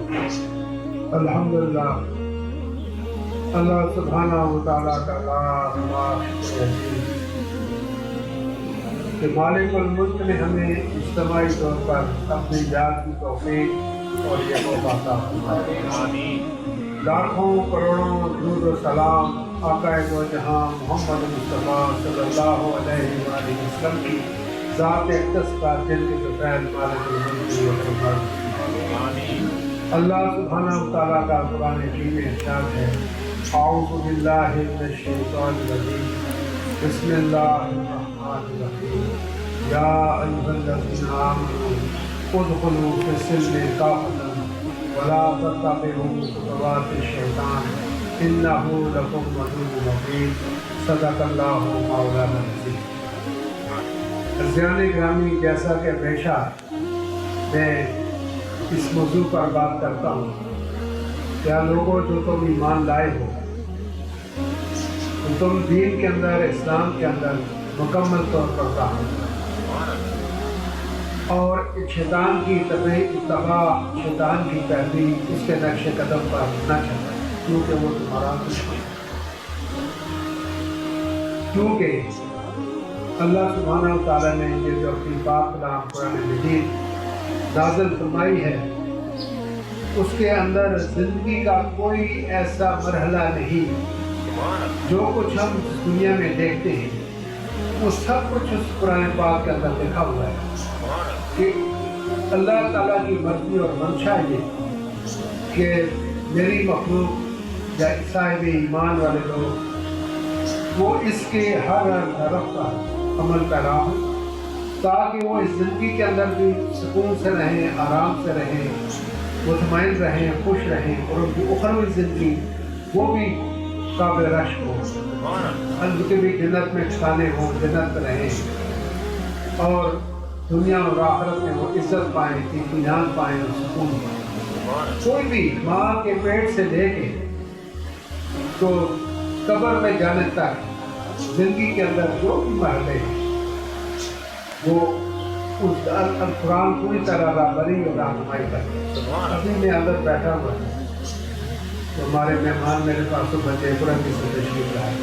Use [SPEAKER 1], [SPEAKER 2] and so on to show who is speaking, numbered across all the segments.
[SPEAKER 1] الحمدللہ اللہ سبحانہ و تعالیٰ کا کہ مالک الملک نے ہمیں اجتماعی طور پر اپنی یاد کی توفیق اور یہ موقع عطا فرمایا۔ لاکھوں کروڑوں درود و سلام آقا دو جہاں محمد مصطفیٰ صلی اللہ علیہ وآلہ وسلم کی ذات اقدس کا جن کے دوپہر مالک الملک و فرمان۔ اللہ سبحانہ و تعالیٰ کا قرآن حکیم میں ارشاد ہے اعوذ باللہ من الشیطان الرجیم بسم اللہ الرحمن الرحیم یا ایھا الذین آمنوا ادخلوا فی السلم کافۃ ولا تتبعوا خطوات الشیطان انہ لکم عدو مبین صدق اللہ مولانا العظیم۔ عزیزان گرامی، جیسا کہ ہمیشہ میں اس موضوع پر بات کرتا ہوں، کیا لوگوں جو تم ایمان لائے ہو، تم دین کے اندر، اسلام کے اندر مکمل طور پر داخل اور شیطان کی اتباع، شیطان کی پیروی، اس کے نقش قدم پر نہ چلنا، کیونکہ وہ تمہارا دشمن ہے۔ کیونکہ اللہ سبحانہ و تعالیٰ نے یہ جو اپنی پاک کلام قرآن مجید نازل فرمائی ہے، اس کے اندر زندگی کا کوئی ایسا مرحلہ نہیں جو کچھ ہم اس دنیا میں دیکھتے ہیں وہ سب کچھ اس قرآن پاک کے اندر لکھا ہوا ہے کہ اللہ تعالیٰ کی مرضی اور منشا یہ کہ میری مخلوق یا صاحب ایمان والے لوگ وہ اس کے ہر طرف پر عمل پیرا ہو، تاکہ وہ اس زندگی کے اندر بھی سکون سے رہیں، آرام سے رہیں، مطمئن رہیں، خوش رہیں، اور ان کی اخروی زندگی وہ بھی قابل رشک ہو، ان کے بھی جنت میں ٹھکانے ہوں، جنت میں رہیں، اور دنیا اور آخرت میں وہ عزت پائیں، اطمینان پائیں اور سکون پائیں۔ کوئی بھی ماں کے پیٹ سے لے کے تو قبر میں جانے تک زندگی کے اندر جو بھی مرحلے ہیں وہ اس قرآن پوری طرح رہبری اور رہنمائی کرتے ہیں۔ ابھی میں اندر بیٹھا ہوا ہوں تو ہمارے مہمان میرے پاس تو بچے قرآن کی سے تشریف لائے،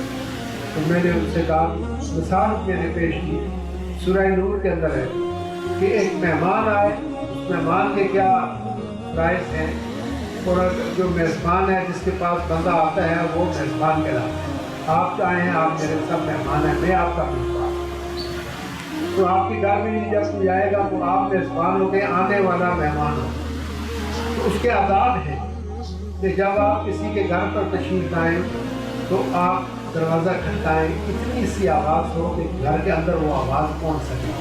[SPEAKER 1] تو میں نے ان سے کہا، مثال میں نے پیش کی سورہ نور کے اندر ہے کہ ایک مہمان آئے، اس مہمان کے کیا فرائض ہیں، اور جو میزبان ہے جس کے پاس بندہ آتا ہے وہ میزبان کہلاتا ہے۔ آپ چاہے ہیں آپ میرے سب مہمان ہیں، میں آپ کا میزبان، تو آپ کے گھر میں جب کوئی آئے گا تو آپ میزبان ہو گئے، آنے والا مہمان ہو، تو اس کے آداب ہیں کہ جب آپ کسی کے گھر پر تشریف لائیں تو آپ دروازہ کھٹکائیں، اتنی سی آواز ہو کہ گھر کے اندر وہ آواز پہنچ سکے،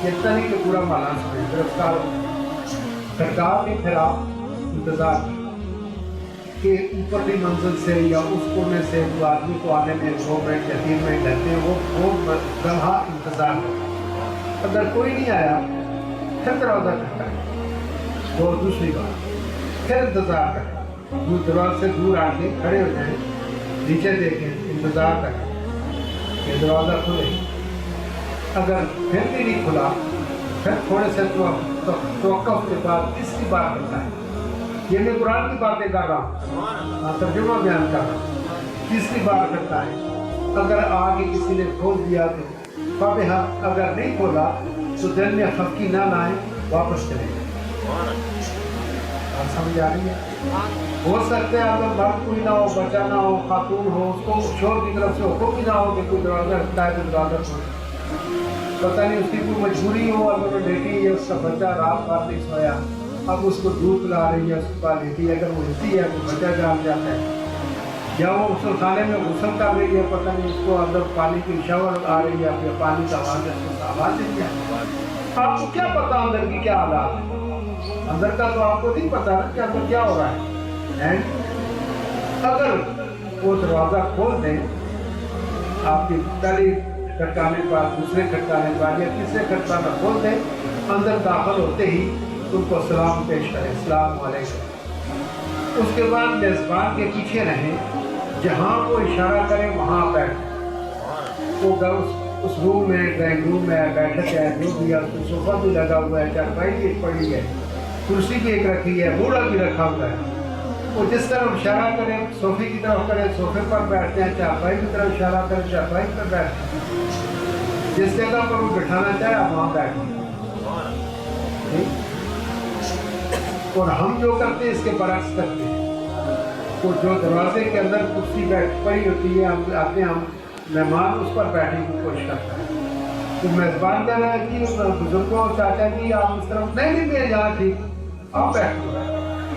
[SPEAKER 1] اتنا نہیں کہ پورا محلہ سنے، گرفتار ہو کھٹکا کے پھر آپ انتظار کریں کہ اوپرلی منزل سے یا اس کونے سے وہ آدمی کو آنے میں 2 منٹ یا 3 منٹ لگتے ہیں، وہ لمحہ انتظار کریں۔ اگر کوئی نہیں آیا پھر دروازہ کھٹکائیں، وہ دوسری بات، پھر انتظار کریں، دروازے سے دور آ کے کھڑے ہو جائیں، نیچے دیکھیں، انتظار کریں کہ دروازہ کھلے۔ اگر پھر بھی نہیں کھلا پھر تھوڑے سے توقف کے بعد تیسری بار کرتا ہے، یہ میں قرآن کی باتیں کر رہا ہوں، ترجمہ بیان کر رہا ہوں، تیسری بار کرتا ہے۔ اگر آگے کسی نے کھول دیا تو فبہا، اگر نہیں کھولا تو دل میں خفگی نہ لائیں، واپس چلیں گے۔ سمجھ آ رہی ہے؟ ہو سکتا ہے اگر مرد کوئی نہ ہو، بچہ نہ ہو، خاتون ہو، اس کو شوہر کی طرف سے حکم بھی نہ ہو کہ کوئی دروازہ رکھتا ہے تو دروازہ کھولے، پتہ نہیں اس کی کوئی مجبوری ہو، اگر وہ لیٹی ہے، اس کا بچہ رات بھر نہیں سویا، اب اس کو دودھ پلا رہی ہے، اس کے پاس لیٹی ہے، اگر وہ لیٹی ہے تو بچہ جاگ جاتا ہے، یا وہ غسل خانے میں غسل کر رہی ہے، پتہ نہیں اس کو اندر پانی کی شاور آ رہی ہے یا پانی کا آواز ہے، اس کو آواز دیتی ہے۔ آپ کو کیا پتا اندر کی کیا حالات ہے؟ اندر کا تو آپ کو نہیں پتا نا کہ اندر کیا ہو رہا ہے۔ اگر وہ دروازہ کھول دیں، آپ کی پہلی کھٹکانے پر، دوسرے کھٹکانے پر یا تیسرے کھٹکانے کھول دیں، اندر داخل ہوتے ہی تم کو سلام پیش کریں، السلام علیکم۔ اس کے بعد میزبان کے پیچھے رہیں، جہاں وہ اشارہ کریں وہاں بیٹھیں۔ وہ اس روم میں، ڈرائنگ روم میں بیٹھک ہے، جو بھی ہے، اس کو صوفہ بھی لگا ہوا ہے، چارپائی بھی پڑی ہے، کرسی بھی ایک رکھی ہے, بوڑھا بھی رکھا ہوا ہے. وہ جس طرف اشارہ کرے صوفے کی طرف کرے, صوفے پر بیٹھتے ہیں. چارپائی کی طرف اشارہ کرے, چارپائی پر بیٹھتے ہیں. جس جگہ پر وہ بٹھانا چاہے آپ وہاں بیٹھیں. اور ہم جو کرتے ہیں اس کے برعکس کرتے ہیں. وہ جو دروازے کے اندر کرسی بیٹھ پڑی ہوتی ہے, ہم آتے ہیں, ہم مہمان اس پر بیٹھنے کی کوشش کرتا ہے. تو میزبان کہہ رہا ہے کہ بزرگوں چاچا جی آپ اس طرف نہیں میں یہاں ٹھیک, آپ بیٹھو.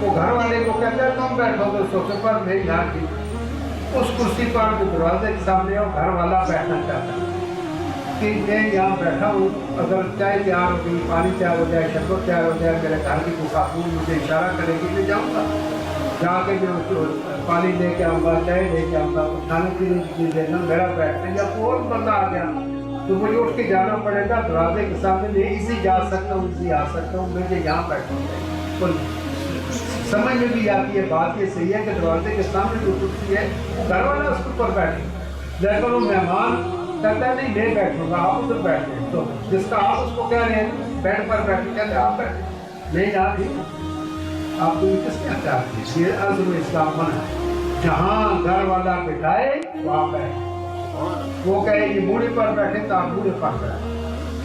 [SPEAKER 1] وہ گھر والے کو کہتا ہے تم بیٹھو تو صوفے پر, میں یہاں ٹھیک. اس کرسی پر جو دروازے کے سامنے ہو گھر والا بیٹھنا چاہتا ہے کہ میں یہاں بیٹھا ہوں, اگر چائے تیار ہو گئی, پانی تیار ہو جائے, شربت تیار ہو جائے, میرے گھر کی خاتون مجھے اشارہ کرے گی میں جاؤں گا, جا کے جو پانی لے کے آؤں گا, چائے لے کے آؤں گا, کھانے پینے کی چیز لینا, میرا بیٹھنا. یا کوئی بندہ آ گیا تو مجھے اٹھ کے جانا پڑے گا دروازے کے سامنے, میں اسی جا سکتا ہوں, اسی آ سکتا ہوں, مجھے یہاں بیٹھنا چاہیے. سمجھ میں بھی آتی ہے. بات یہ صحیح ہے کہ دروازے کے سامنے جو کرسی ہے گھر والا اس کے اوپر بیٹھے, لیکن وہ مہمان کہتا ہے نہیں میں بیٹھوں گا, آپ ادھر بیٹھے. تو جس کا آپ اس کو کہہ رہے ہیں بیڈ پر بیٹھے, کہتے ہیں آپ بیٹھے, میں یہاں ٹھیک. آپ کو یہ کس نے چاہتے ہیں؟ یہ عزم اسلام منع ہے. جہاں گھر والا بٹھائے وہاں بیٹھے. وہ کہے یہ بوڑھے پر بیٹھے تو آپ بوڑھے پر بیٹھے,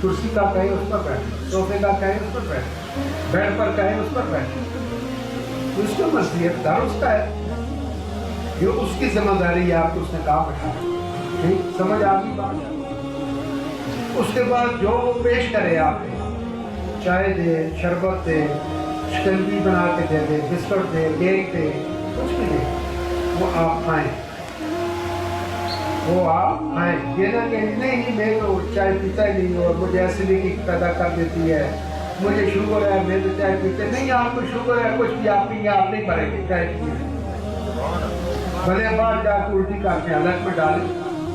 [SPEAKER 1] کرسی کا کہے اس پر بیٹھے, صوفے کا کہے اس پر بیٹھے, بیڈ پر کہے اس پر بیٹھے. اس کو مرضی ہے, گھر اس کا ہے, یہ اس کی ذمہ داری ہے. آپ کو اس نے کہا بٹھایا, سمجھ آ گئی بات. اس کے بعد جو وہ پیش کرے, آپ چائے دے, شربت دے, شکنجی بنا کے دے دے, بسکٹ دے, کیک دے, کچھ بھی دے, وہ آپ کھائیں. وہ آپ کھائیں. یہ نہ کہ نہیں میں تو چائے پیتا ہی نہیں, اور مجھے ایسیڈیٹی پیدا کر دیتی ہے, مجھے شوگر ہے, میں تو چائے پیتے نہیں. آپ کو شوگر ہے, کچھ بھی آپ پئیں گے, آپ نہیں مریں گے. چائے پیئے بھلے بعد جا کے الٹی کر کے حلق میں ڈالیں,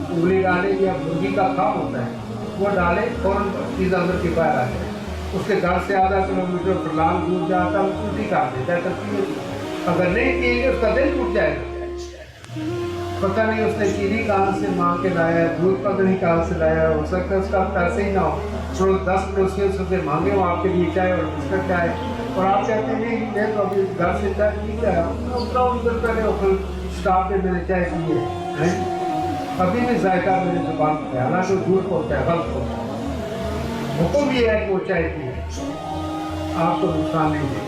[SPEAKER 1] انگلی ڈالیں, یا مرغی کا کھا ہوتا ہے وہ ڈالیں, فوراً چیز اندر کی باہر آ جائے. اس کے گھر سے آدھا کلومیٹر فلان دور جاتا ہے, الٹی کر دیتا ہے. اگر نہیں پیئیں گے اس کا دل ٹوٹ جائے گا. پتہ نہیں اس نے چینی کہاں سے مانگ کے لایا ہے, دودھ پتہ نہیں کہاں سے لایا ہے, ہو سکتا ہے اس کا پیسے ہی نہ ہو. 10 پڑوسیوں سے مانگے ہوں آپ کے لیے چائے اور بسکٹ چائے, اور آپ کہتے ہیں نہیں میں تو ابھی گھر سے چائے پی گیا, اتنا ادھر پہلے اور پھر اسٹاف میں نے چائے پی ہے, ابھی بھی ذائقہ میری زبان پہ ہے, حالانکہ جھوٹ ہوتا ہے, غلط ہوتا ہے. حکم یہ ہے کہ وہ چائے پیے, آپ کو نقصان نہیں دے,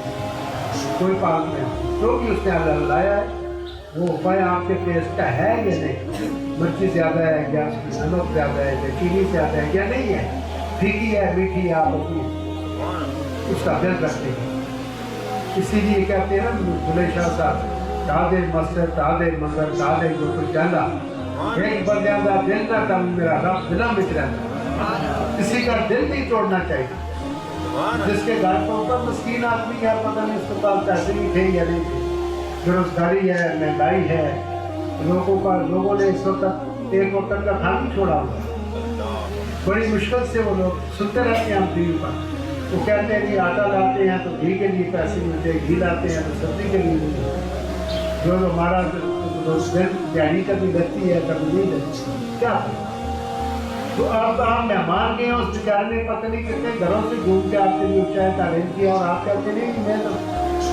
[SPEAKER 1] کوئی بات نہیں. جو بھی اس نے اللہ لایا ہے وہ اپائے آپ کے ٹیسٹ کا ہے یا نہیں, مرچی زیادہ ہے یا نمک زیادہ ہے یا چینی زیادہ ہے یا نہیں ہے, پھیکی ہے میٹھی ہے, آپ اپنی اس کا دل رکھتے ہیں. اسی لیے کہتے ہیں نا بھلے شاہ صاحب, ڈھا دے مسجد ڈھا دے مندر ڈھا دے جو کچھ جانا, ایک بندہ دل نہ ڈم میرا رب دلا میں رہتا. کسی کا دل نہیں توڑنا چاہیے. جس کے گھر پر اوپر مسکین آدمی ہے, پتہ نہیں اس کے پاس پیسے بھی تھے یا نہیں تھے, بےروزگاری ہے, مہنگائی ہے, لوگوں نے اس وقت ایک وقت کا کھانا نہیں چھوڑا ہوا. بڑی مشکل سے وہ لوگ سنتے رہتے ہیں ہم ٹی وی پر. وہ کہتے ہیں کہ آٹا لاتے ہیں تو گھی کے لیے پیسے ملتے, گھی لاتے ہیں تو سبزی کے لیے ملتے. جو ہمارا دل دیہی کبھی لگتی ہے کبھی نہیں لگتی, کیا تو آپ ہم مہمان گئے ہیں, اس بیچارے نے پتہ نہیں کتنے گھروں سے گھوم کے آپ کے لیے چائے کا ارینج کیا, اور آپ کہتے نہیں کہ میں تو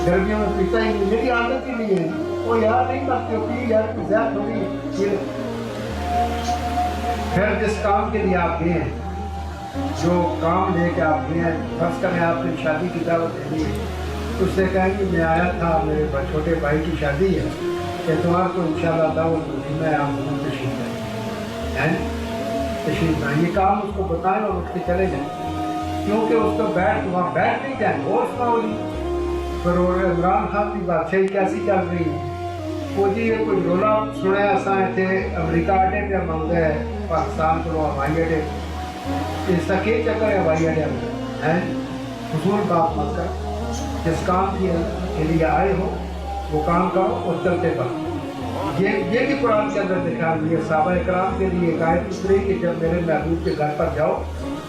[SPEAKER 1] گرمیوں میں پیتا ہی نہیں, میری عادت ہی نہیں ہے. وہ یار نہیں کرتے ہو کہ یار زیادہ تھوڑی. پھر جس کام کے لیے آپ گئے ہیں, جو کام لے کے آپ گئے ہیں, فرض کریں آپ نے شادی کی دعوت دینی ہے, اس سے کہیں کہ میں آیا تھا, میرے چھوٹے بھائی کی شادی ہے, اتوار کو انشاءاللہ دعوت ہوگی, میں آپ کو تشریف لائیں, تشریف لائیں. یہ کام اس کو بتائیں اور اٹھ کے چلے جائیں, کیونکہ اس کو وہاں بیٹھ نہیں جائیں, ہوش نہ ہوئی. پھر عمران خان کی بادشاہی کیسی چل رہی ہے, وہ جی یہ کوئی رولا سنے اساں تھے امریکہ اڈے پہ منگ گئے پاکستان کو ہوائی اڈے, اس کا کیا چکر ہے ہوائی اڈے میں, حضور بات مت کر. جس کام کے لیے آئے ہو وہ کام کرو اور چلتے بڑھو. یہ بھی قرآن کے اندر دکھا رہی ہے. صحابہ کرام کے لیے ایک آیت اتری کہ جب میرے محبوب کے گھر پر جاؤ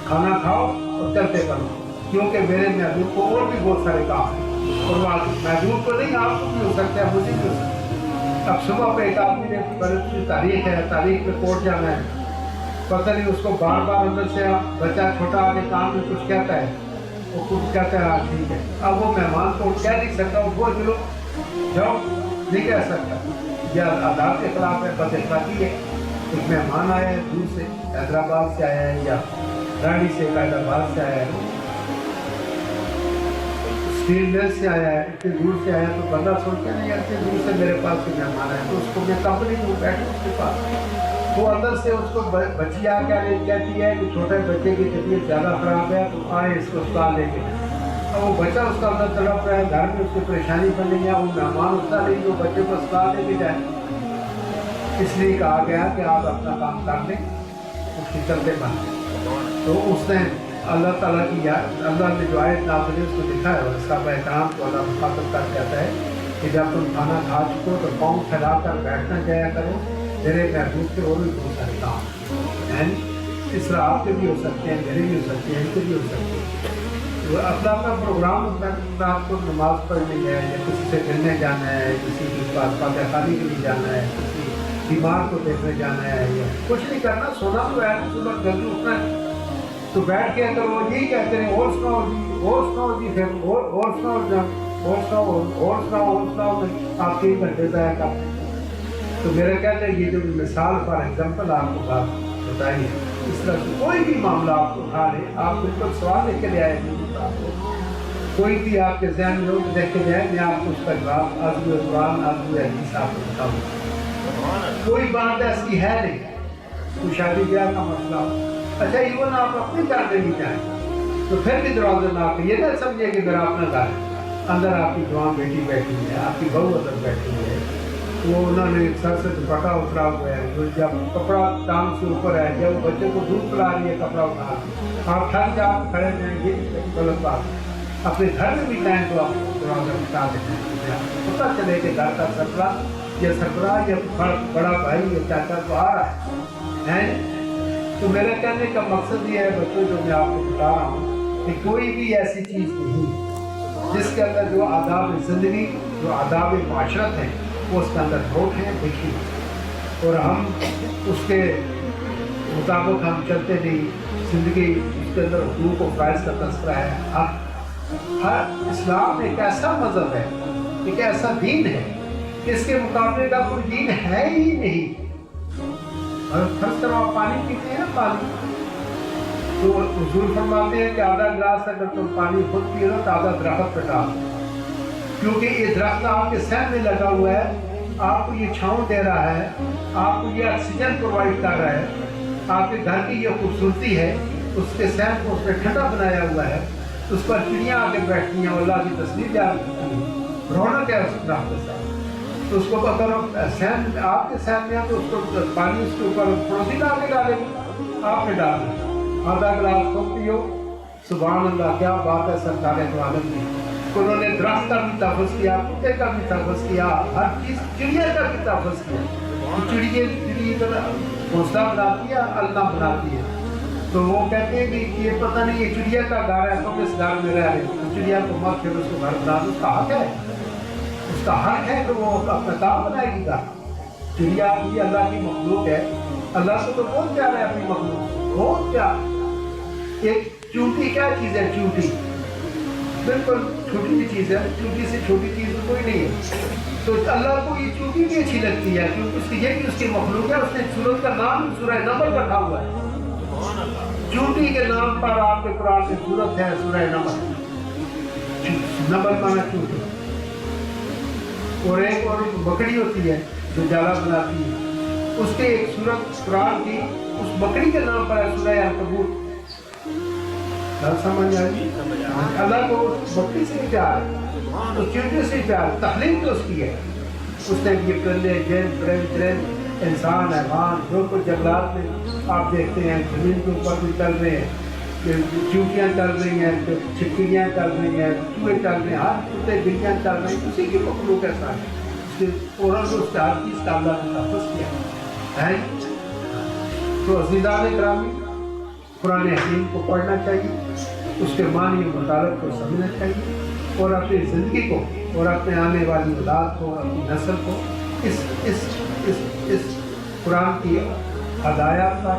[SPEAKER 1] کھانا کھاؤ اور چلتے بڑھو, کیونکہ میرے محبوب کو اور بھی بہت سارے کام ہیں, اور محبوب کو نہیں آپ کو بھی ہو سکتا ہے, مجھے بھی ہو سکتا ہے. اب صبح پہ ایک آدمی نے برس کی تاریخ ہے, تاریخ پہ کورٹ جانا ہے, پتہ نہیں اس کو بار بار اندر سے بچہ چھوٹا آگے کام میں کچھ کہتا ہے, وہ کچھ کہتا ہے ہاں ٹھیک ہے. اب وہ مہمان کو کہہ نہیں سکتا, وہ بول چلو جاؤ, نہیں کہہ سکتا. یہ آداب کے خلاف ہے, بد اخلاقی ہے. ایک مہمان آیا ہے دور سے, حیدرآباد سے آیا ہے یا رانی سے حیدرآباد سے آیا ہے, اسٹیل مل سے آیا ہے, اتنے دور سے آیا ہے, تو بندہ سوچتا نہیں اتنے دور سے میرے پاس کوئی مہمان آیا, تو اس کو میں کمپنی میں بیٹھوں اس کے پاس. وہ اندر سے اس کو بچی آ کے کہتی ہے کہ چھوٹے بچے کی طبیعت زیادہ خراب ہے تو آئے اس کو اسپتال لے کے. اب وہ بچہ اس کا اندر تڑپ رہا ہے, گھر میں اس کو پریشانی بنی ہے, وہ مہمان اٹھتا نہیں جو بچے کو اسپتال لے کے جائے. اس لیے کہا گیا کہ آپ اپنا کام کر لیں, اس کی چلتے بن. تو اس نے اللہ تعالیٰ کی یاد, اللہ نے جو آیت نازل ہے اس کو لکھا ہے, اور اس کا احترام کو اللہ مخاطب کر کہتا ہے کہ جب تم کھانا کھا چکو تو پاؤں پھیلا کر بیٹھنا جایا کرو, میرے محبوب کے اور بھی بہت سارے کام. اس طرح آپ کے بھی ہو سکتے ہیں, میرے بھی ہو سکتے ہیں, ان کے بھی ہو سکتے ہیں. تو اپنا اپنا پروگرام ہوتا ہے, آپ کو نماز پڑھنی ہے یا کسی سے ملنے جانا ہے, کسی کے پاس فاتحہ خانی کے لیے جانا ہے, کسی بیمار کو دیکھنے جانا ہے, یا کچھ نہیں کرنا, سونا تو ہے, صبح جلدی اٹھنا ہے تو بیٹھ کے اگر وہ یہی کہتے ہیں اور سناؤ جی, اور سناؤ جی, پھر اور سناؤ, اور سناؤ, اور سناؤ, اور سناؤ, آپ 3 گھنٹے ضائع کرتے ہیں. تو میرا کہنا ہے یہ جو مثال فار ایگزامپل آپ کو بات بتائی ہے, اس طرح سے کوئی بھی معاملہ آپ کو اٹھا لے, آپ بالکل سوال لے کے لے آئے ہیں, کوئی بھی آپ کے ذہن میں ہو تو دیکھ کے جائے, میں آپ کو اس کا جواب عزم قرآن عزم حدیث آپ کو بتاؤں. کوئی بات ایسی ہے نہیں, کوئی شادی بیاہ کا مسئلہ ہو, اچھا ایون آپ اپنے گھر میں بھی جائیں تو پھر بھی دروازے میں آپ یہ نہ سمجھے کہ میرا اپنا گھر ہے, اندر آپ کی جوان بیٹی بیٹھی ہے, آپ کی بہو اندر بیٹھی ہے, وہ انہوں نے سر سے دوپٹہ اترا ہوا ہے, جو جب کپڑا ٹانگ سے اوپر ہے, جب وہ بچے کو دودھ پلا رہی ہے کپڑا اٹھا, آپ تھک جا کھڑے ہیں, یہ غلط بات ہے. اپنے گھر میں بھی جائیں تو آپ دروازہ بتا دیتے ہیں, پتہ چلے کہ گھر کا سربراہ یا سربراہ یا بڑا بھائی یا چاچا تو آ رہا ہے. تو میرے کہنے کا مقصد یہ ہے بچوں, جو میں آپ کو بتا رہا ہوں کہ کوئی بھی ایسی چیز نہیں جس کے اندر جو آداب زندگی, جو آداب معاشرت ہیں, وہ اس کے اندر ہوٹ ہیں, دیکھیں, اور ہم اس کے مطابق ہم چلتے نہیں. زندگی اس کے اندر حقوق و فرائض کا تذکرہ ہے. ہر اسلام ایک ایسا مذہب ہے, ایک ایسا دین ہے کہ اس کے مقابلے کا کوئی دین ہے ہی نہیں. اور فرض کرو آپ پانی پیتے ہیں نا, پانی تو حضور فرماتے ہیں کہ آدھا گلاس اگر تم پانی خود پیو تو آدھا درخت پہ ڈال, کیونکہ یہ درخت آپ کے سہن میں لگا ہوا ہے, آپ کو یہ چھاؤں دے رہا ہے, آپ کو یہ آکسیجن پرووائڈ کر رہا ہے, آپ کے گھر کی یہ خوبصورتی ہے, اس کے سہن کو اس نے ٹھنڈا بنایا ہوا ہے, اس پر چڑیاں آ کے بیٹھتی ہیں, اللہ کی تصویر جا رہی ہے, رونق ہے اس درخت کے ساتھ. تو اس کو اگر سہن آپ کے سہن میں ہے تو اس کو پانی اس کے اوپر پڑوسی ڈال کے ڈالے گا, آپ نے ڈالنا, آدھا گلاس خود پیو. سبحان اللہ, کیا بات ہے سرکار دو عالم کی. انہوں نے درخت کا بھی تحفظ کیا, کتے کا بھی تحفظ کیا, ہر چیز, چڑیا کا بھی تحفظ کیا. چڑی گھونسلہ بناتی ہے, اللہ بناتی ہے. تو وہ کہتے ہیں کہ یہ پتہ نہیں یہ چڑیا کا گھر ہے, تم اس گھر میں رہ رہے ہو, چڑیا کو مت پھر اس کو گھر بنا دو, اس کا حق ہے, اس کا حق ہے کہ وہ اپنا کام بنائے گی. گھر چڑیا بھی اللہ کی مخلوق ہے, اللہ سے تو بہت پیارا ہے اپنی مخلوق, بہت پیارا. ایک چونٹی کیا چیز ہے, چونٹی بالکل چھوٹی سی چیز ہے, چونٹی سے چھوٹی چیز کوئی نہیں ہے. تو اللہ کو یہ چونٹی بھی اچھی لگتی ہے کیونکہ اس کی یہ بھی اس کی مخلوق ہے. اس نے سورت کا نام سورہ نمل رکھا ہوا ہے, چونٹی کے نام پر آپ کے قرآن میں سورت ہے سورہ نمل. نمل مانا چونٹی. اور ایک اور بکری ہوتی ہے جو جالا بناتی ہے, اس کے ایک سورت قرآن کی اس بکری کے نام پر ہے سورہ عنکبوت. سمجھ آئی؟ اللہ کو اس بکری سے پیار ہے, اس چونٹی سے پیار, تخلیق تو اس کی ہے. اس نے یہ پرندے, جن انسان, حیوان, جو کچھ جنگلات میں آپ دیکھتے ہیں, زمین کے اوپر بھی چل رہے ہیں, چونٹیاں چل رہی ہیں, چھپکلیاں چل رہی ہیں, چوہے چل رہے ہیں, ہر کتے بلیاں چل رہی ہیں, اسی کی مخلوق ہے سارے. اس کے فوراً سے اس کے ہر چیز کا اللہ نے تحفظ کیا ہے. تو عزیزان گرامی, قرآن حکیم کو پڑھنا چاہیے, اس کے معنی و مطالب کو سمجھنا چاہیے, اور اپنی زندگی کو اور اپنے آنے والی اولاد کو, اپنی نسل کو اس قرآن کی ہدایات کا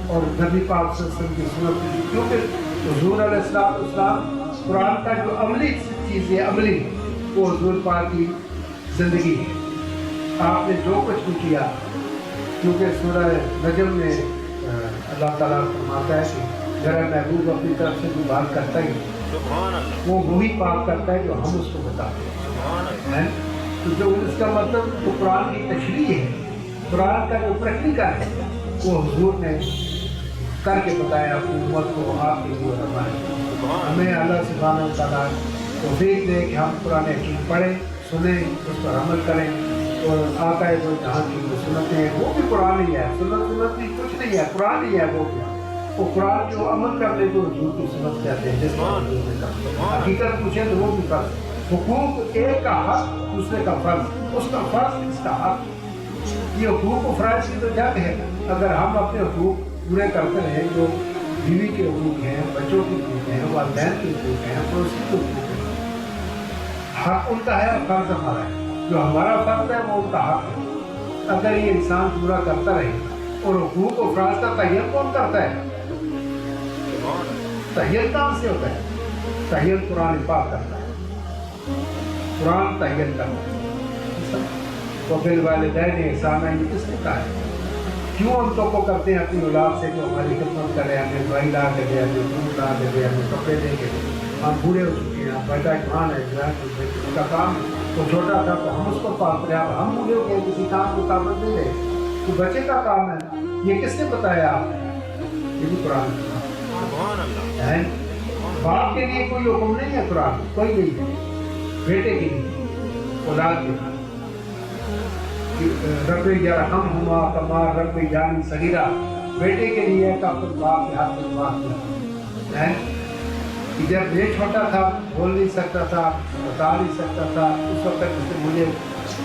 [SPEAKER 1] اور نبی پاک صلی اللہ علیہ وسلم کی سنت کی, کیونکہ حضور علیہ السلام قرآن کا جو عملی چیز ہے عملی وہ حضور پاک کی زندگی ہے. آپ نے جو کچھ بھی کیا، کیونکہ سورہ نجم میں اللہ تعالیٰ فرماتا ہے کہ میرا محبوب اپنی طرف سے جو بات کرتا ہے وہ وہی پاک کرتا ہے جو ہم اس کو بتاتے ہیں. تو جو اس کا مطلب وہ قرآن کی تشریح ہے، قرآن کا جو پریکٹیکل ہے وہ حضور نے کر کے بتایا اپنی امت کو، آپ کے لیے فرمایا. ہمیں اللہ سبحانہ و تعالیٰ توفیق دے کہ ہم قرآن حکیم پڑھیں، سنیں، اس پر عمل کریں. اور آقا دو جہاں کی جو سنتیں ہیں وہ بھی قرآن ہی ہے. سنت بھی کچھ نہیں ہے، قرآن ہی ہے. وہ قرآن جو عمل کر لے تو حضور کی سنت کہتے ہیں. جس حقیقت پوچھیں تو وہ بھی فرض. حقوق ایک کا حق دوسرے کا فرض، اس کا فرض اس کا حق. یہ حقوق و فرائض کی تو جنگ ہے. اگر ہم اپنے حقوق پورے کرتے رہیں جو بیوی کے حقوق ہیں، بچوں کے حقوق ہیں، والدین کے حقوق ہیں، پڑوسی کے حقوق ہیں، حق ان کا ہے اور فرض ہمارا ہے. جو ہمارا فرض ہے وہ ان کا حق ہے. اگر یہ انسان پورا کرتا رہے. اور حقوق و فرائض کا تعین کون کرتا ہے؟ تعین کہاں سے ہوتا ہے؟ تعین قرآن پاک کرتا ہے. قرآن تعین کرتا ہے. وبالوالدین احسانا یہ کس نے کہا ہے؟ کیوں ہم تو کو کرتے ہیں اپنی اولاد سے کہ ہماری خدمت کرے، ہمیں دوائی لا کے دے، ہمیں دودھ لا کے دے، ہمیں کپڑے دے کے دے. ہم بوڑھے ہو چکے ہیں، بیٹا جوان ہے، اس کا کام وہ چھوٹا تھا تو ہم اس کو پالتے ہیں. اب ہم بوڑھے ہو گئے، کسی کام کو طاقت نہیں رہے تو بچے کا کام ہے. یہ کس نے بتایا آپ نے؟ یہ بھی قرآن ہے. باپ کے لیے کوئی حکم نہیں ہے قرآن، کوئی نہیں ہے. بیٹے کے لیے، اولاد کے لیے رب یرحمہما کما رب یانی صغیرہ. بیٹے کے لیے کہ اپنے باپ کے ہاتھ میں بات کیا ہے. جب یہ چھوٹا تھا، بول نہیں سکتا تھا، بتا نہیں سکتا تھا، اس وقت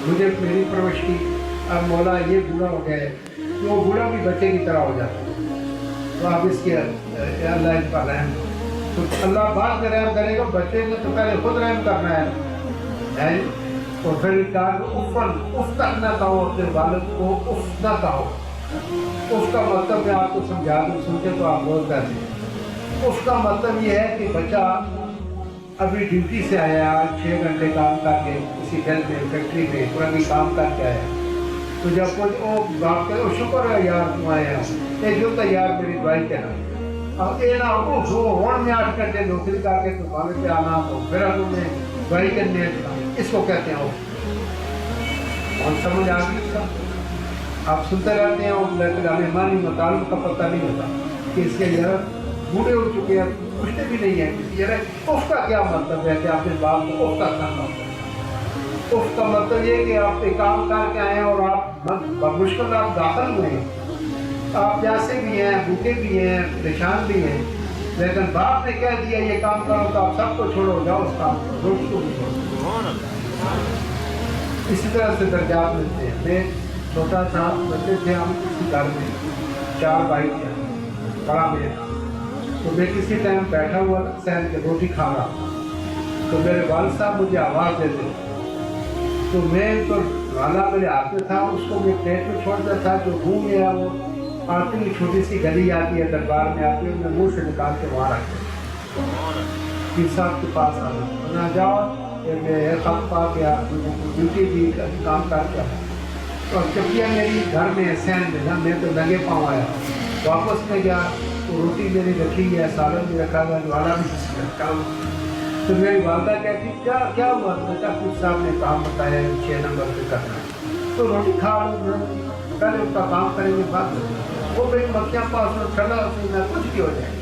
[SPEAKER 1] مجھے میری پرورش کی. اب مولا یہ بوڑھا ہو گیا ہے تو وہ بوڑھا بھی بچے کی طرح ہو جاتا ہے. تو آپ اس کے اللہ اس پر رحم، تو اللہ بعد میں رحم کرے گا. بچے نے تو پہلے خود رحم کرنا ہے. اور پھر کہا اف تک نہ کہو، اپنے والد کو اف نہ کہو. اف کا مطلب میں آپ کو سمجھا دوں، سنتے تو آپ بہت کہتے ہیں. اس کا مطلب یہ ہے کہ بچہ ابھی ڈیوٹی سے آیا، 6 گھنٹے کام کر کے کسی گھر میں فیکٹری میں پورا کام کر کے آیا. تو جب کچھ وہ باپ کہ شکر ہے یار تم آئے ہیں، یہ جو تیار میری دوائی کہنا. اب یہ نہ ہو میں 8 گھنٹے نوکری کر کے تو کالج پہ آنا تو پھر اب میں دوائی کرنے اس کو کہتے ہیں. اور سمجھ آ گئی سب؟ آپ سنتے رہتے ہیں اور لیکن ہمیں مانی مطالب کا پتہ نہیں ہوتا کہ اس کے یار بوڑھے ہو چکے ہیں، پوچھتے بھی نہیں ہیں یار اف کا کیا مطلب ہے کہ آپ نے باپ کو اف کا کرنا. اف کا مطلب یہ کہ آپ پہ کام کر کے آئے ہیں اور آپ بمشکل آپ داخل ہوئے ہیں، آپ پیاسے بھی ہیں، بھوکے بھی ہیں، پریشان بھی ہیں، لیکن باپ نے کہہ دیا یہ کام کرو تو آپ سب کو چھوڑو، جاؤ اس کام کو، روٹی کو بھی چھوڑو. اسی طرح سے درجات ملتے ہیں. میں چھوٹا تھا، بچے تھے ہم کسی گھر میں، 4 بھائی تھے، بڑا میں تھا. تو میں کسی ٹائم بیٹھا ہوا سہن کے روٹی کھا رہا تو میرے والد صاحب مجھے آواز دیتے تو میں تو والا میرے ہاتھ میں تھا، اس کو میں پلیٹ میں چھوڑتا تھا. جو گھوم گیا وہ آتی ہوئی چھوٹی سی گلی آتی ہے، دربار میں آتی ہے، میں منہ سے نکال کے وہاں رکھتے پیر صاحب کے پاس آنا جاؤ میں خط پا گیا، ڈیوٹی بھی کام کر کے آیا. اور چپیا میری گھر میں سین میں میں تو لگے پاؤں آیا. واپس میں گیا تو روٹی میری رکھی ہے، سالن بھی رکھا ہوا، والا بھی رکھا ہوا. تو میری والدہ کہتی کیا ہوا؟ میں کہا پیر صاحب نے کام بتایا 6 نمبر پہ کرنا ہے تو روٹی کھا لوں، پہلے اس کا کام کریں گے بعد میں. وہ میری مکھیاں پاس میں ٹھنڈا ہوتی میں کچھ بھی ہو جائے.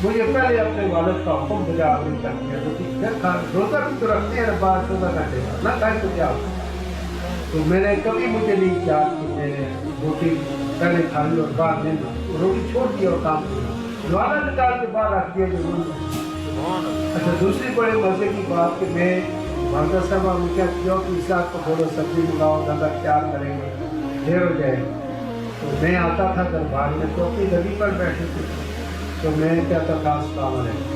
[SPEAKER 1] مجھے پہلے اپنے والد کا حکم بجا نہیں کرتی ہے روٹی پھر کھا. روزہ بھی تو رکھتے ہیں 12-14 گھنٹے نہ کھائے تو کیا ہوتا. تو میں نے کبھی مجھے نہیں کیا کہ میں نے روٹی پہلے کھا لی اور بعد میں روٹی چھوڑ دی اور کام کیا، والا نکال کے باہر رکھ دیا ضرور. اچھا دوسری بڑے مزے کی بات کہ میں والدہ صاحب نے کیا کیا کہ اس کو بولو سبزی منگاؤ، زیادہ تیار کریں گے دیر ہو جائے. تو میں آتا تھا دربار میں تو اپنی گلی پر بیٹھے تھے تو میں کہتا تھا السلام علیکم،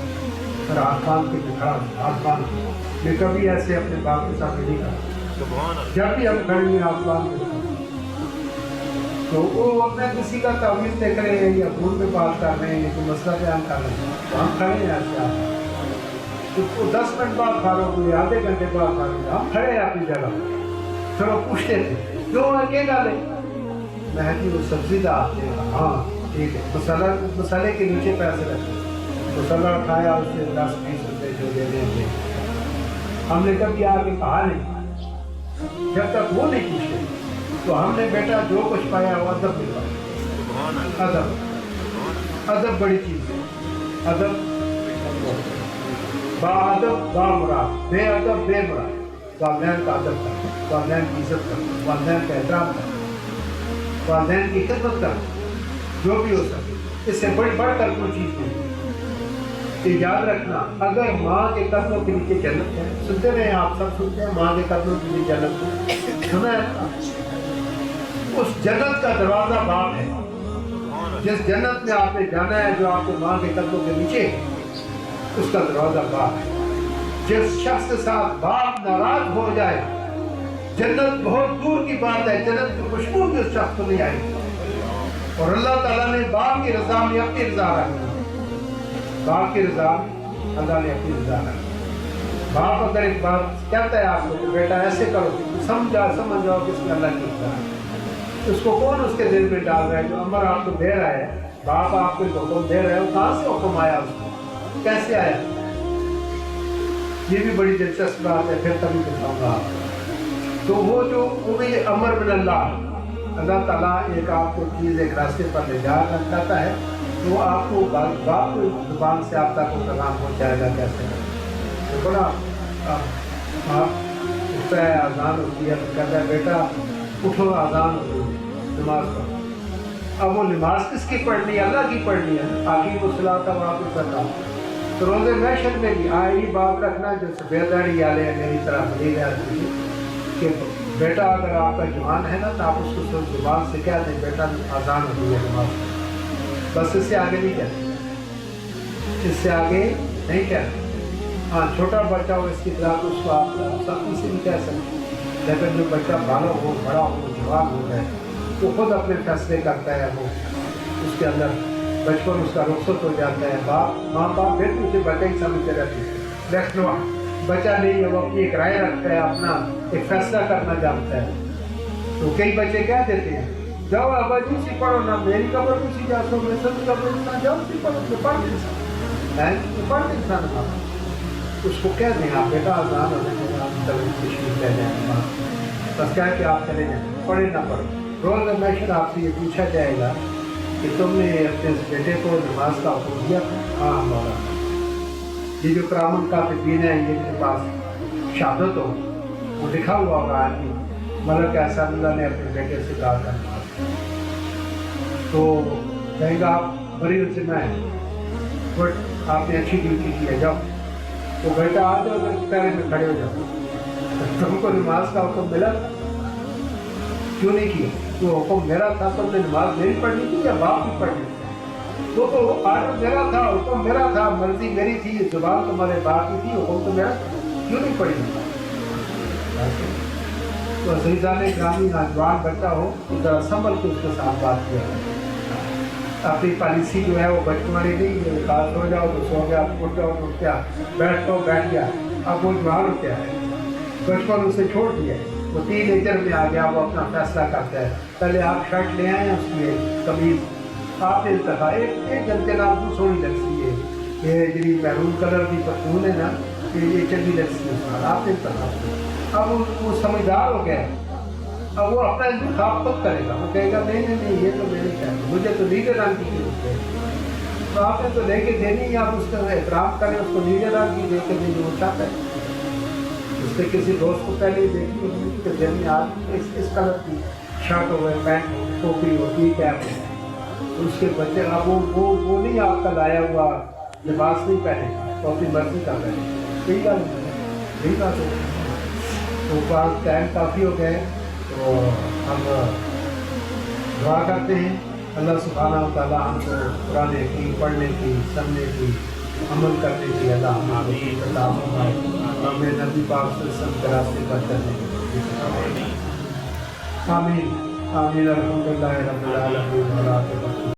[SPEAKER 1] پھر ہاتھ باندھ کے دکھا ہاتھ باندھ. میں کبھی ایسے اپنے باپ کے ساتھ نہیں کرا، جب بھی ہم کھڑے میں ہاتھ باندھ کے. تو وہ اپنا کسی کا تعویذ دیکھ رہے ہیں یا فون پہ بات کر رہے ہیں یا کوئی مسئلہ بیان کر رہے ہیں تو ہم کھڑے ہیں ایسے آپ تو 10 منٹ بعد فارغ ہوئے آدھے گھنٹے بعد فارغ ہوئے ہم کھڑے ہیں اپنی جگہ پھر وہ پوچھتے تھے کیوں آگے ڈالے میں کہ وہ سبزی دا آپ نے ہاں ٹھیک ہے مسالے کے نیچے پیسے رکھے مسالہ اٹھایا اس سے 10-20 روپے جو دے دیں گے ہم نے کبھی آگے کہا نہیں جب تک وہ نہیں پوچھتے تو ہم نے بیٹا جو کچھ پایا وہ ادب ملوا ادب بڑی چیز ہے ادب با ادب با مراد بے ادب بے مراد والدین کا ادب کرنا والدین کی عزت کرنا والدین کا احترام کرنا والدین کی خدمت کرنا جو بھی ہو سکے اس سے بڑی بڑھ کر کوئی چیز نہیں کہ یاد رکھنا اگر ماں کے قدموں کے نیچے جنت ہے سنتے رہے آپ سب سنتے ہیں ماں کے قدموں کے نیچے جنت ہے سنا ہے اس جنت کا دروازہ باپ ہے جس جنت میں آپ نے جانا ہے جو آپ کے ماں کے قدموں کے نیچے اس کا دروازہ باپ ہے جس شخص کے ساتھ باپ ناراض ہو جائے جنت بہت دور کی بات ہے جنت کی خوشبو بھی اس شخص کو نہیں آئی اور اللہ تعالیٰ نے باپ کی رضا میں اپنی رضا رکھی باپ کی رضا اللہ نے اپنی رضا رکھی باپ اگر ایک بات کہتا ہے آپ کو بیٹا ایسے کرو سمجھ جاؤ کہ اس میں اللہ کی رضا ہے اس کو کون اس کے دل میں ڈال رہا ہے جو امر آپ کو دے رہا ہے باپ آپ کو حکم دے رہا ہے وہ کہاں سے حکم آیا اس کو کیسے آیا یہ بھی بڑی دلچسپ بات ہے پھر کبھی بتاؤں گا تو وہ جو امر من اللہ تعالیٰ ایک آپ کو چیز ایک راستے پر لے جاتا ہے تو وہ آپ کو باپ کو زبان سے آپ تک وہ پیغام پہنچائے گا کیسے تو بڑا آپ اٹھتا ہے اذان ہوتی ہے تو کہتا ہے بیٹا اٹھو اذان ہو نماز پڑھو اب وہ نماز کس کی پڑھنی ہے اللہ کی پڑھنی ہے آگے وہ صلاۃ واپس کرتا تو روزے محشر میں بھی آئی بات رکھنا جو سفید داڑھی والے ہیں میری طرح بلی گیا کہ بیٹا اگر آپ کا جوان ہے نا تو آپ اس کو زبان سے کہہ دیں بیٹا اذان ہو گئی ہے نماز بس اس سے آگے نہیں کہتے اس سے آگے نہیں کہتے ہاں چھوٹا بچہ ہو اس کی طرح اس کو آپ سختی سے نہیں کہہ سکتے لیکن جو بچہ بالغ ہو بڑا ہو جوان ہو جائے وہ خود اپنے فیصلے کرتا ہے وہ اس کے اندر بچپن اس کا رخصت ہو جاتا ہے ماں باپ پھر اسے بچہ ہی سمجھتے رہتے ہیں لیکن بچہ نہیں ہے وہ اپنی ایک رائے رکھتا ہے اپنا ایک فیصلہ کرنا جانتا ہے تو کئی بچے کہہ دیتے ہیں جاؤ ابا جی سی پڑھو نہ میری قبر کو سی جا سو میں سب قبر انسان جاؤ سی پڑھو تو پڑھ دے انسان اس کو کہہ دیں آپ بیٹا اذان ہونے کے بعد تشریف لے جائیں بس کہہ کہ آپ چلے جائیں پڑھے نہ پڑھو روز محشر آپ سے یہ پوچھا جائے گا کہ تم نے اپنے بیٹے کو نماز کا حکم دیا تھا ہاں مولانا یہ جو کرامن کاتبین ہیں یہ کے پاس شہادت ہو وہ لکھا ہوا ہوگا آدمی ملک احسان اللہ نے اپنے بیٹے سے کہا تھا نماز تو کہیں گا آپ بری سے میں بٹ آپ نے اچھی ڈیوٹی کی ہے جاؤ تو بیٹا آ جاؤ پہلے میں کھڑے ہو جاؤ تم کو نماز کا حکم ملا کیوں نہیں کیا وہ حکم میرا تھا تم نے نماز میری پڑھنی تھی یا باپ کی پڑھنی تھی وہ تو آرڈر میرا تھا حکم میرا تھا مرضی میری تھی زبان تمہارے باپ کی تھی حکم تو میرا کیوں نہیں پڑھی تو عزیزان گرامی نوجوان بچہ ہو تو ذرا سنبھل کے اس کے ساتھ بات کیا اپنی پالیسی جو ہے وہ بچپن والی نہیں کال سو جاؤ تو سو گیا اٹھ جاؤ تو اٹھ گیا بیٹھ گیا اب وہ جوان ہو کیا ہے بچپن اسے چھوڑ دیا وہ ٹین ایجر میں آ گیا وہ اپنا فیصلہ کرتا ہے پہلے آپ شرٹ لے آئے ہیں اس کی قمیض آپ نے انتخاب ایک گھنٹے نام کو سونی لگتی ہے یہ جی میرون کلر کی پتلون ہے نا یہ چنگی لگتی ہے آپ نے انتخاب اب وہ سمجھدار ہو گیا اب وہ اپنا انتخاب خود کرے گا وہ کہے گا نہیں یہ تو میں نہیں چاہتا مجھے تو نیلے رنگ کی ضرورت ہے تو آپ نے تو لے کے دینی آپ اس کا احترام کریں اس کو نیلے رنگ کی دے کے دیں جو چاہتا ہے اس نے کسی دوست کو پہلے ہی دیکھی کہ دن میں آج اس کلر کی شرٹ ہو پینٹ ٹوپی ہوتی کیپ ہو اس کے بچے اب وہ نہیں آپ کا لایا ہوا لباس نہیں پہنے تو اپنی مرضی کا پہنے یہی بات ہے تو پاس ٹائم کافی ہو گئے تو ہم دعا کرتے ہیں اللہ سبحانہ و تعالیٰ ہم کو قرآن کی پڑھنے کی سننے کی عمل کرنے کی اللہ ہماری کتاب ہمیں نبی پاک صلی اللہ علیہ وسلم کے راستے پر چلنے کی آمین آمین الحمدللہ رب العالمین۔